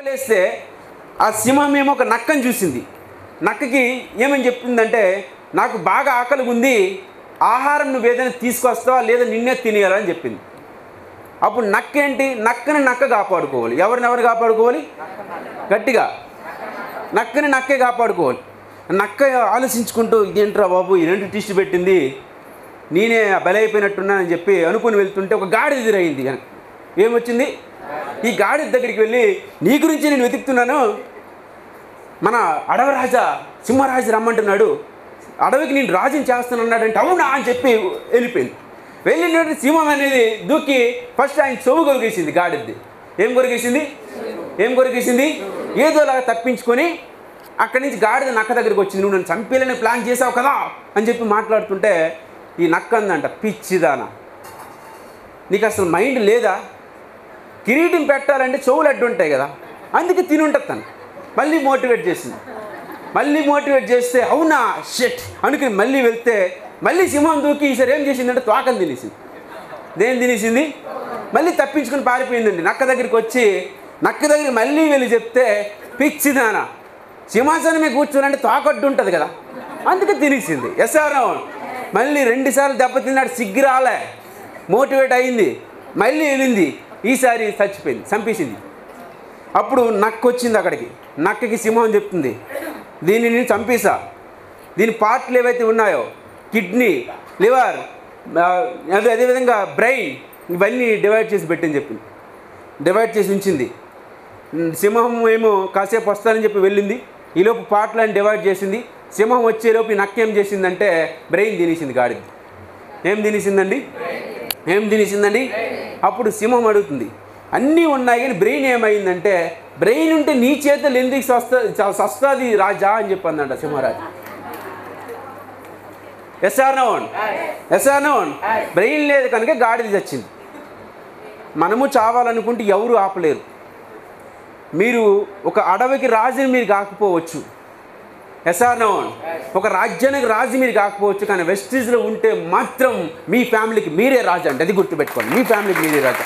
లేస్తే ఆ సింహం ఏమో ఒక నక్కని చూసింది. నక్కకి ఏమని చెప్తుందంటే, నాకు బాగా ఆకలిగా ఉంది, ఆహారం నువ్వు ఏదైనా తీసుకొస్తావా లేదా నిన్నే తినేయాలని చెప్పింది. అప్పుడు నక్క ఏంటి, నక్కని నక్క కాపాడుకోవాలి. ఎవరినెవరు కాపాడుకోవాలి? గట్టిగా నక్కని నక్కే కాపాడుకోవాలి. నక్క ఆలోచించుకుంటూ ఇదేంట్రా బాబు ఇలాంటి టిస్ట్ పెట్టింది, నేనే బలైపోయినట్టున్నానని చెప్పి అనుకుని వెళ్తుంటే ఒక గాడిద ఎదురైంది. ఏమొచ్చింది? ఈ గాడిద దగ్గరికి వెళ్ళి, నీ గురించి నేను వెతుకుతున్నాను, మన అడవి రాజా సింహరాజు రమ్మంటున్నాడు, అడవికి నేను రాజుని చేస్తానన్నాడంటే అవునా అని చెప్పి వెళ్ళిపోయింది. వెళ్ళినట్టు సింహం అనేది దూకి ఫస్ట్ ఆయన చెవు కొరికేసింది. గాడిద్ది ఏం కొరికేసింది? ఏదోలాగా తప్పించుకొని అక్కడి నుంచి గాడిద నక్క దగ్గరికి వచ్చింది. నువ్వు నన్ను చంపేయాలని ప్లాన్ చేసావు కదా అని చెప్పి మాట్లాడుతుంటే ఈ నక్క అందంట, పిచ్చిదానా, నీకు అసలు మైండ్ లేదా? కిరీటం పెట్టాలంటే చెవులు అడ్డు ఉంటాయి కదా, అందుకే తిని ఉంటుంది తను. మళ్ళీ మోటివేట్ చేస్తే అవునా షెట్ అనుకుని మళ్ళీ వెళ్తే మళ్ళీ సింహం దూకి ఈసారి ఏం చేసిందంటే తోకని తినేసింది. దేని తినేసింది? మళ్ళీ తప్పించుకుని పారిపోయిందండి. నక్క దగ్గరికి మళ్ళీ వెళ్ళి చెప్తే, పిచ్చిదానా, సింహాసనమే కూర్చోనంటే తోకడ్డు ఉంటుంది కదా, అందుకే తినేసింది. ఎస్ఆర్ మళ్ళీ 2 సార్లు దెబ్బతిన్నాడు, సిగ్గురాలే, మోటివేట్ అయింది, మళ్ళీ వెళ్ళింది. ఈసారి చచ్చిపోయింది, చంపేసింది. అప్పుడు నక్క వచ్చింది అక్కడికి. నక్కకి సింహం చెప్తుంది, దీన్ని నేను చంపేసా, దీని పార్ట్లు ఏవైతే ఉన్నాయో కిడ్నీ, లివర్, అదేవిధంగా బ్రెయిన్, ఇవన్నీ డివైడ్ చేసి పెట్టని చెప్పింది. డివైడ్ చేసి ఉంచింది. సింహం ఏమో కాసేపు వస్తానని చెప్పి వెళ్ళింది. ఈలోపు పార్ట్లను డివైడ్ చేసింది. సింహం వచ్చేలోపు నక్క ఏం చేసిందంటే బ్రెయిన్ తినేసింది. గాడిద ఏం తినేసిందండి? అప్పుడు సింహం అడుగుతుంది, అన్నీ ఉన్నాయి కానీ బ్రెయిన్ ఏమైందంటే, బ్రెయిన్ ఉంటే నీ చేతులు ఎందుకు సస్తుంది రాజా అని చెప్పందంట సింహరాజు. ఎస్ఆర్ నోన్ బ్రెయిన్ లేదు కనుక గాడిద చచ్చింది. మనము చావాలనుకుంటే ఎవరు ఆపలేరు. మీరు ఒక అడవికి రాజుని మీరు కాకపోవచ్చు, ఎస్ఆర్ నోన్ ఒక రాజ్యానికి రాజు మీరు కాకపోవచ్చు, కానీ వెస్టీజ్లో ఉంటే మాత్రం మీ ఫ్యామిలీకి మీరే రాజు అంటే అది గుర్తుపెట్టుకోండి. మీ ఫ్యామిలీకి మీరే రాజా.